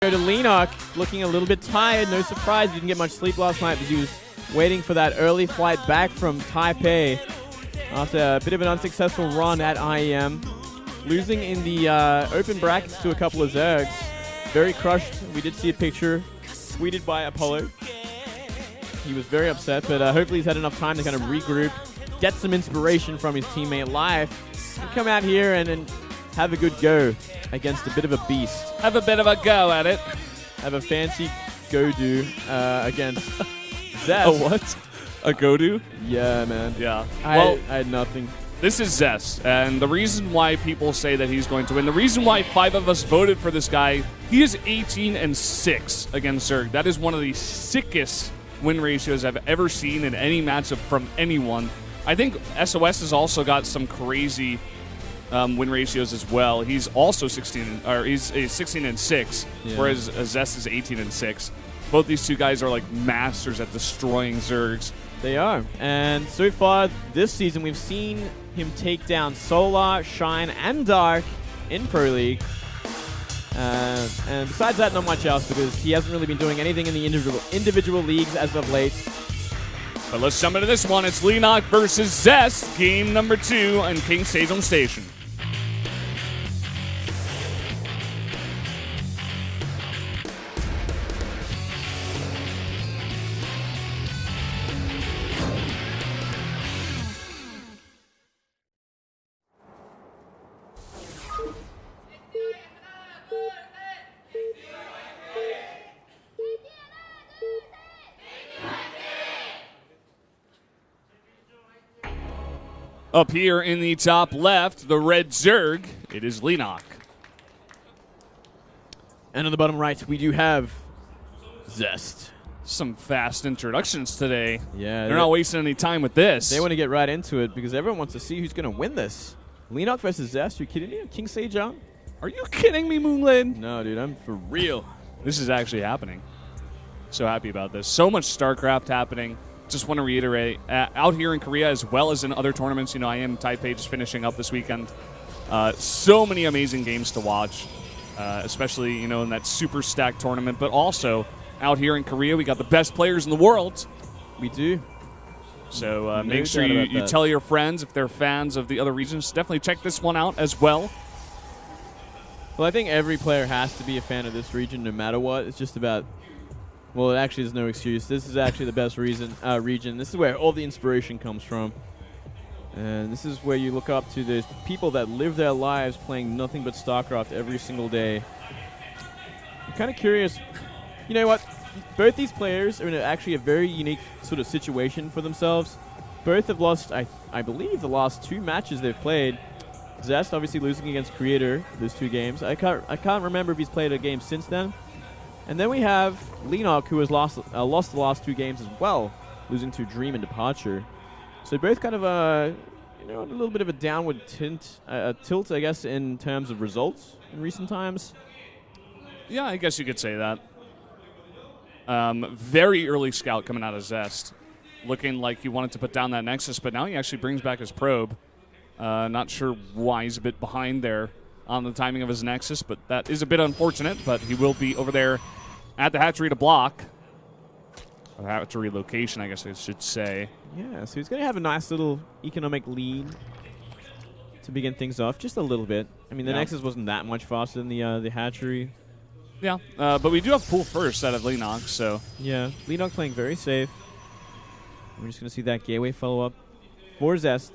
Go to Leenock, looking a little bit tired. No surprise, he didn't get much sleep last night because he was waiting for that early flight back from Taipei after a bit of an unsuccessful run at IEM. Losing in the open brackets to a couple of Zergs. Very crushed. We did see a picture tweeted by Apollo. He was very upset, but hopefully he's had enough time to kind of regroup, get some inspiration from his teammate Life, and come out here and have a good go against a bit of a beast. Have a bit of a go at it. Have a fancy go-do against Zest. A what? A go-do? Yeah, man. Yeah. I had nothing. This is Zest, and the reason why people say that he's going to win, the reason why 5 of us voted for this guy, he is 18-6 against Zerg. That is one of the sickest win ratios I've ever seen in any matchup from anyone. I think SOS has also got some crazy win ratios as well. He's also 16-6, yeah. Whereas Zest is 18-6. Both these two guys are like masters at destroying Zergs. They are. And so far this season, we've seen him take down Solar, Shine, and Dark in Pro League. And besides that, not much else because he hasn't really been doing anything in the individual leagues as of late. But let's jump into this one. It's Leenock versus Zest, game number 2 on King Sejong Station. Up here in the top left, the red Zerg, it is Leenock. And on the bottom right, we do have Zest. Some fast introductions today. Yeah. They're not wasting any time with this. They want to get right into it because everyone wants to see who's going to win this. Leenock versus Zest, you kidding me? King Sejong? Are you kidding me, Moonlin? No, dude, I'm for real. This is actually happening. So happy about this. So much StarCraft happening. Just want to reiterate, out here in Korea as well as in other tournaments, you know, I am Taipei just finishing up this weekend. So many amazing games to watch, especially, you know, in that super stacked tournament. But also, out here in Korea, we got the best players in the world. We do. So make sure you tell your friends if they're fans of the other regions. Definitely check this one out as well. Well, I think every player has to be a fan of this region no matter what. It's just about... Well, it actually is no excuse. This is actually the best region. This is where all the inspiration comes from. And this is where you look up to the people that live their lives playing nothing but StarCraft every single day. I'm kind of curious. You know what? Both these players are in actually a very unique sort of situation for themselves. Both have lost, I believe, the last 2 matches they've played. Zest obviously losing against Creator those 2 games. I can't remember if he's played a game since then. And then we have Leenock, who has lost the last 2 games as well, losing to Dream and Departure. So both kind of a little bit of a downward tilt, I guess, in terms of results in recent times. Yeah, I guess you could say that. Very early scout coming out of Zest, looking like he wanted to put down that Nexus, but now he actually brings back his probe. Not sure why he's a bit behind there on the timing of his Nexus, but that is a bit unfortunate, but he will be over there at the hatchery to block. Or hatchery location, I guess I should say. Yeah, so he's going to have a nice little economic lead to begin things off, just a little bit. I mean, the Nexus wasn't that much faster than the hatchery. Yeah, but we do have pool first out of Leenock, so... Yeah, Leenock playing very safe. We're just going to see that gateway follow up for Zest.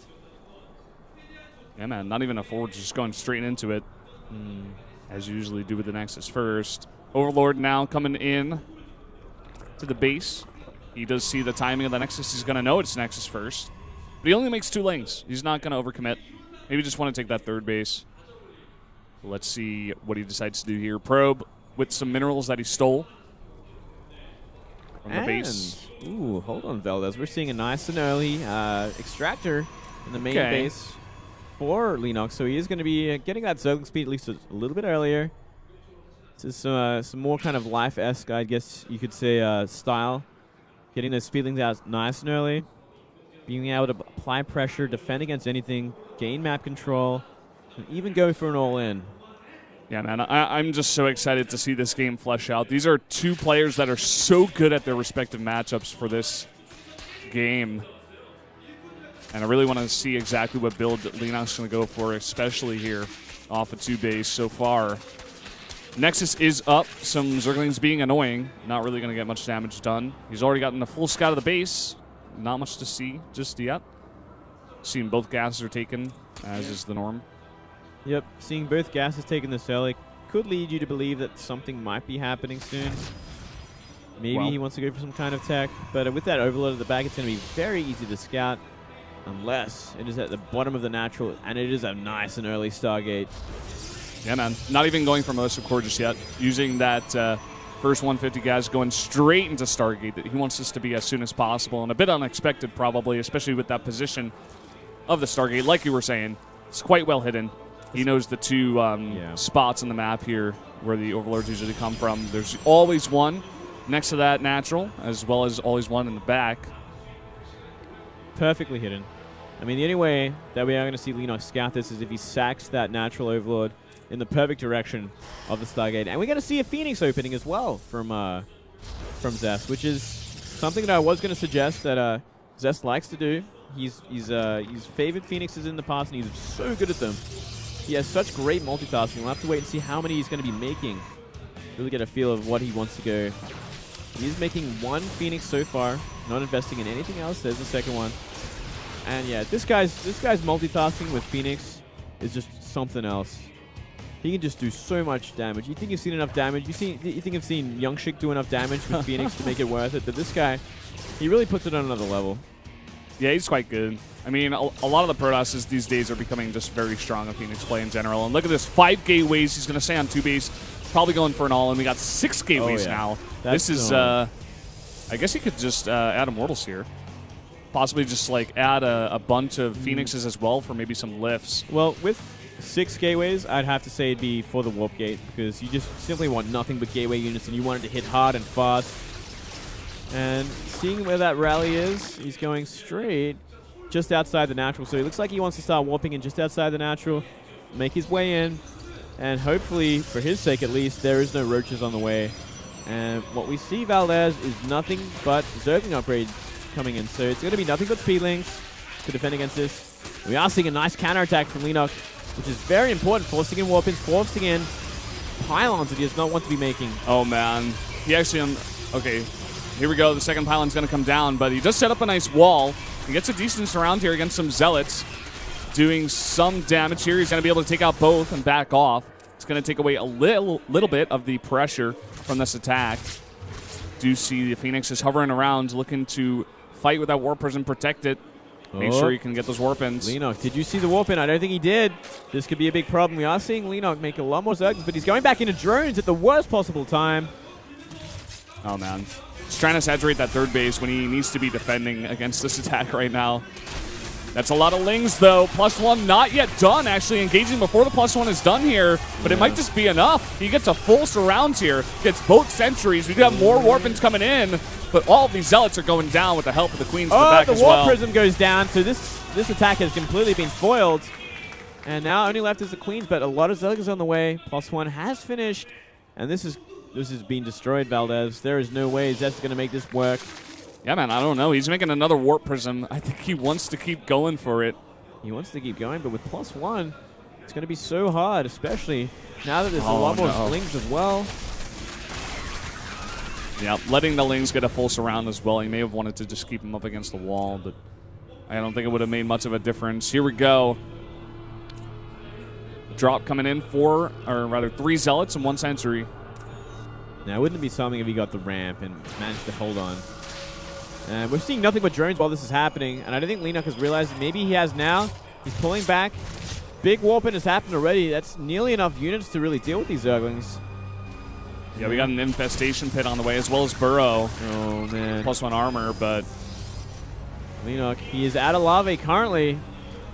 Yeah, man, not even a forward, just going straight into it, as you usually do with the Nexus first. Overlord now coming in to the base. He does see the timing of the Nexus. He's going to know it's Nexus first. But he only makes 2 lanes. He's not going to overcommit. Maybe just want to take that 3rd base. Let's see what he decides to do here. Probe with some minerals that he stole from the base. Ooh, hold on, Valdez. We're seeing a nice and early extractor in the main base for Leenock. So he is going to be getting that Zergling speed at least a little bit earlier. This is some more kind of life-esque, I guess you could say, style. Getting those speedlings out nice and early. Being able to apply pressure, defend against anything, gain map control, and even go for an all-in. Yeah, man, I'm just so excited to see this game flesh out. These are two players that are so good at their respective matchups for this game. And I really want to see exactly what build Leenock's going to go for, especially here off of 2 base so far. Nexus is up. Some Zerglings being annoying. Not really going to get much damage done. He's already gotten a full scout of the base. Not much to see just yet. Seeing both gases are taken, as is the norm. Yep, seeing both gases taken this early could lead you to believe that something might be happening soon. Maybe he wants to go for some kind of tech, but with that overload at the back, it's going to be very easy to scout, unless it is at the bottom of the natural, and it is a nice and early Stargate. Yeah, man. Not even going for Melissa Core just yet. Using that first 150 gas, going straight into Stargate. That he wants this to be as soon as possible, and a bit unexpected probably, especially with that position of the Stargate. Like you were saying, it's quite well hidden. He knows the two spots on the map here where the overlords usually come from. There's always one next to that natural, as well as always one in the back. Perfectly hidden. I mean, the only way that we are going to see Leenock scout this is if he sacks that natural overlord in the perfect direction of the Stargate. And we're going to see a Phoenix opening as well from Zest, which is something that I was going to suggest that Zest likes to do. He's favored Phoenixes in the past, and he's so good at them. He has such great multitasking. We'll have to wait and see how many he's going to be making. Really get a feel of what he wants to go. He's making 1 Phoenix so far, not investing in anything else. There's the second one. And yeah, this guy's multitasking with Phoenix is just something else. He can just do so much damage. You think you've seen enough damage? You think you've seen Young Shik do enough damage with Phoenix to make it worth it? But this guy, he really puts it on another level. Yeah, he's quite good. I mean, a lot of the Protosses these days are becoming just very strong at Phoenix play in general. And look at this, 5 gateways. He's going to stay on 2 base, probably going for an all-in. We got 6 gateways now. This is, I guess he could just add Immortals here. Possibly just like add a bunch of Phoenixes as well for maybe some lifts. Well, with 6 gateways, I'd have to say it'd be for the Warp Gate, because you just simply want nothing but gateway units, and you want it to hit hard and fast. And seeing where that rally is, he's going straight just outside the natural. So it looks like he wants to start warping in just outside the natural, make his way in, and hopefully, for his sake at least, there is no roaches on the way. And what we see, Valdez, is nothing but Zergling upgrade coming in. So it's going to be nothing but Speedlings to defend against this. We are seeing a nice counterattack from Leenock, which is very important, forcing in warp-ins, forcing in pylons that he does not want to be making. Oh, man. He actually... okay, here we go. The second pylon's going to come down, but he does set up a nice wall. He gets a decent surround here against some Zealots, doing some damage here. He's going to be able to take out both and back off. It's going to take away a little bit of the pressure from this attack. Do see the Phoenix is hovering around, looking to fight with that Warp Prism, protect it. Make sure you can get those warp-ins. Leenock, did you see the warp-in? I don't think he did. This could be a big problem. We are seeing Leenock make a lot more Zerglings, but he's going back into drones at the worst possible time. Oh, man. He's trying to saturate that 3rd base when he needs to be defending against this attack right now. That's a lot of Lings, though. +1 not yet done, actually engaging before the +1 is done here, but it might just be enough. He gets a full surround here, gets both sentries. We do have more warp-ins coming in, but all of these Zealots are going down with the help of the Queens in the back as well. The Warp Prism goes down, so this attack has completely been foiled. And now only left is the Queens, but a lot of Zerglings on the way. +1 has finished, and this is being destroyed, Valdez. There is no way Zest is going to make this work. Yeah, man, I don't know. He's making another Warp Prism. I think he wants to keep going for it. He wants to keep going, but with +1, it's going to be so hard, especially now that there's a lot more Lings as well. Yeah, letting the Lings get a full surround as well. He may have wanted to just keep him up against the wall, but I don't think it would have made much of a difference. Here we go. Drop coming in 3 Zealots and 1 Sentry. Now, wouldn't it be something if he got the ramp and managed to hold on? And we're seeing nothing but drones while this is happening, and I don't think Leenock has realized maybe he has now. He's pulling back. Big warp-in has happened already. That's nearly enough units to really deal with these Zerglings. Yeah, we got an Infestation Pit on the way, as well as Burrow. Oh, man. +1 armor, but... Leenock, he is out of lava currently.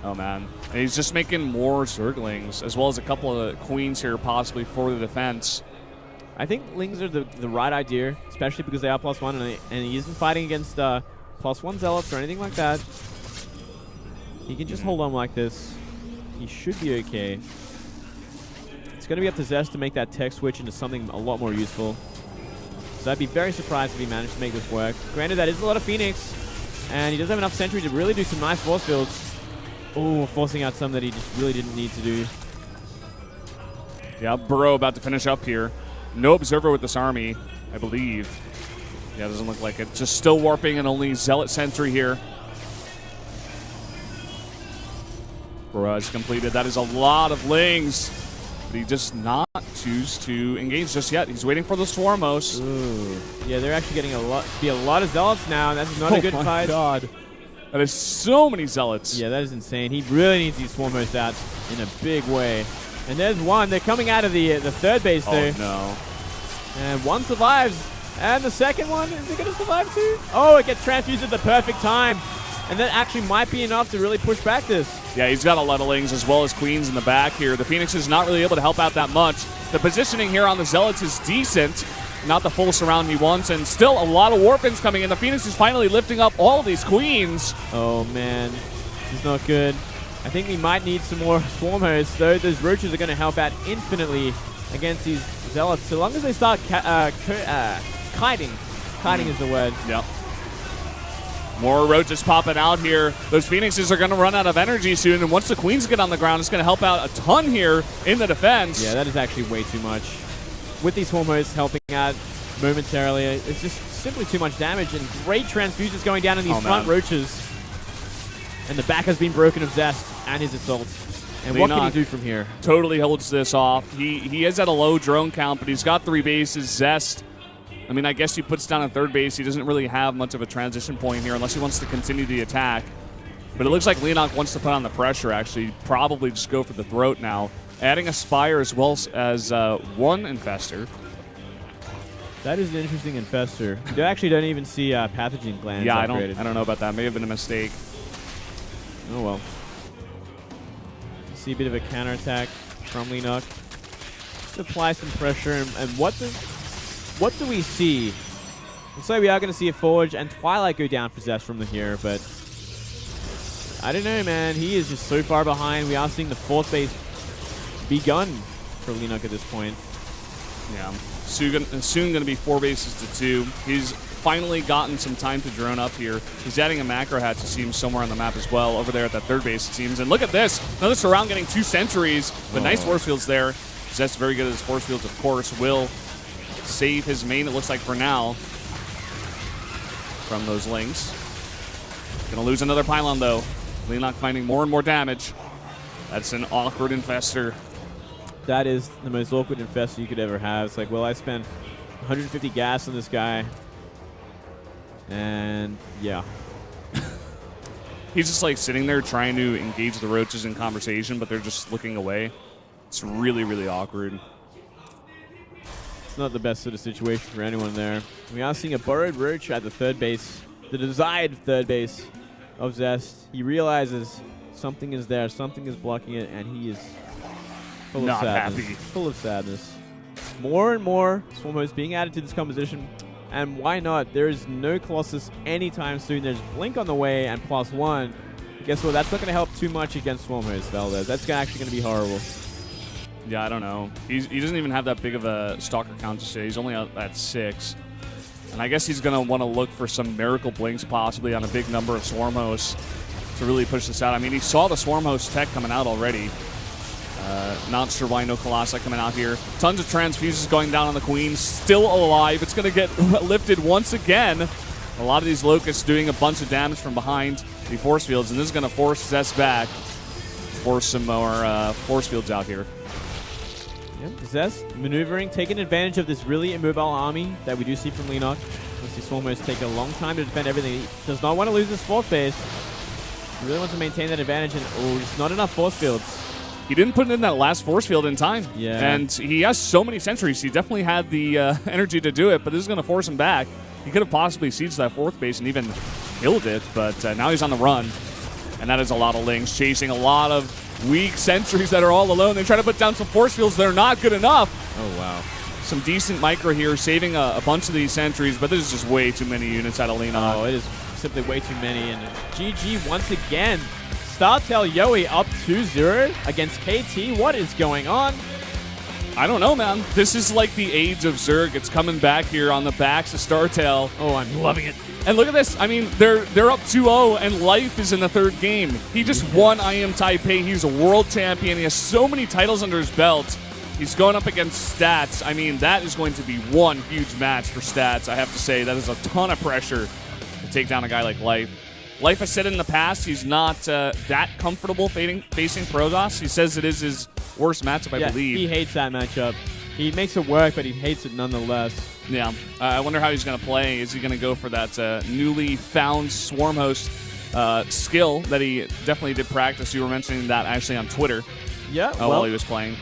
Oh, man. And he's just making more Zerglings, as well as a couple of Queens here, possibly, for the defense. I think Lings are the right idea, especially because they are +1, and he isn't fighting against +1 Zealots or anything like that. He can just hold on like this. He should be okay. It's It's going to be up to Zest to make that tech switch into something a lot more useful. So I'd be very surprised if he managed to make this work. Granted, that is a lot of Phoenix, and he does have enough Sentry to really do some nice force fields. Oh, forcing out some that he just really didn't need to do. Yeah, Burrow about to finish up here. No Observer with this army, I believe. Yeah, doesn't look like it. Just still warping and only Zealot Sentry here. Burrow has completed. That is a lot of Lings. But he does not choose to engage just yet. He's waiting for the Swarmos. Ooh. Yeah, they're actually getting a lot of Zealots now, and that's not a good fight. Oh my god. That is so many Zealots. Yeah, that is insane. He really needs these Swarmos out in a big way. And there's one. They're coming out of the third base, though. Oh, no. And one survives. And the second one, is it going to survive too? Oh, it gets transfused at the perfect time. And that actually might be enough to really push back this. Yeah, he's got a lot of Lings as well as Queens in the back here. The Phoenix is not really able to help out that much. The positioning here on the Zealots is decent. Not the full surround he wants. And still a lot of Warpins coming in. The Phoenix is finally lifting up all of these Queens. Oh, man. This is not good. I think we might need some more Swarmos, though. Those Roaches are going to help out infinitely against these Zealots. So long as they start kiting. Kiting is the word. Yep. More Roaches popping out here. Those Phoenixes are going to run out of energy soon, and once the Queens get on the ground, it's going to help out a ton here in the defense. Yeah, that is actually way too much. With these Swarmos helping out momentarily, it's just simply too much damage, and great transfusions going down in these front Roaches. And the back has been broken of Zest and his assault. And what can he do from here? Totally holds this off. He is at a low drone count, but he's got 3 bases. Zest, I mean, I guess he puts down a third base. He doesn't really have much of a transition point here unless he wants to continue the attack. But it looks like Leenock wants to put on the pressure, actually. Probably just go for the throat now. Adding a Spire as well as one Infestor. That is an interesting Infestor. You actually don't even see Pathogen Glands upgraded. I don't know about that. May have been a mistake. Oh, well. See a bit of a counterattack from Leenock. Just apply some pressure. And what do we see? Looks like we are going to see a Forge and Twilight go down for Zest from here, but I don't know, man. He is just so far behind. We are seeing the 4th base begun for Leenock at this point. Yeah. Soon going to be 4 bases to 2. He's finally gotten some time to drone up here. He's adding a macro hatch, it seems, somewhere on the map as well, over there at that 3rd base, it seems. And look at this. Another surround getting 2 sentries, but nice force fields there. Zest's very good at his force fields, of course. Will save his main, it looks like, for now, from those Lings. Gonna lose another pylon, though. Leenock finding more and more damage. That's an awkward Infestor. That is the most awkward Infestor you could ever have. It's like, well, I spent 150 gas on this guy. And, yeah. He's just, like, sitting there trying to engage the Roaches in conversation, but they're just looking away. It's really, really awkward. It's not the best sort of situation for anyone there. We are seeing a borrowed Roach at the 3rd base. The desired 3rd base of Zest. He realizes something is there, something is blocking it, and he is full of sadness. Happy. Full of sadness. More and more Swarmos being added to this composition. And why not? There is no Colossus anytime soon. There's Blink on the way and +1. Guess what? That's not going to help too much against Swarmos, Valdez. That's actually going to be horrible. Yeah, I don't know. He doesn't even have that big of a Stalker count to say. He's only at 6. And I guess he's going to want to look for some Miracle Blinks possibly on a big number of Swarmos to really push this out. I mean, he saw the Swarmos tech coming out already. Not sure why no Colossi coming out here. Tons of transfuses going down on the Queen. Still alive. It's going to get lifted once again. A lot of these Locusts doing a bunch of damage from behind the force fields, and this is going to force Zest back. Force some more force fields out here. Yep, Zest maneuvering, taking advantage of this really immobile army that we do see from Leenock. These Swarmos take a long time to defend everything. He does not want to lose this 4th base. He really wants to maintain that advantage, and just not enough force fields. He didn't put in that last force field in time. Yeah. And he has so many sentries. He definitely had the energy to do it, but this is going to force him back. He could have possibly sieged that 4th base and even killed it, but now he's on the run. And that is a lot of Lings chasing a lot of weak sentries that are all alone. They try to put down some force fields. They're not good enough. Oh, wow. Some decent micro here, saving a bunch of these sentries, but this is just way too many units out of Leenock. Oh, it is simply way too many. And GG once again. StarTale-yoe up 2-0 against KT. What is going on? I don't know, man. This is like the age of Zerg. It's coming back here on the backs of StarTale. Oh, I'm loving it. And look at this. I mean, they're up 2-0, and Life is in the third game. He just won IM Taipei. He's a world champion. He has so many titles under his belt. He's going up against Stats. I mean, that is going to be one huge match for Stats. I have to say, that is a ton of pressure to take down a guy like Life. Life has said in the past he's not that comfortable facing Protoss. He says it is his worst matchup, I believe. He hates that matchup. He makes it work, but he hates it nonetheless. Yeah. I wonder how he's going to play. Is he going to go for that newly found Swarm Host skill that he definitely did practice? You were mentioning that actually on Twitter Yeah, while he was playing.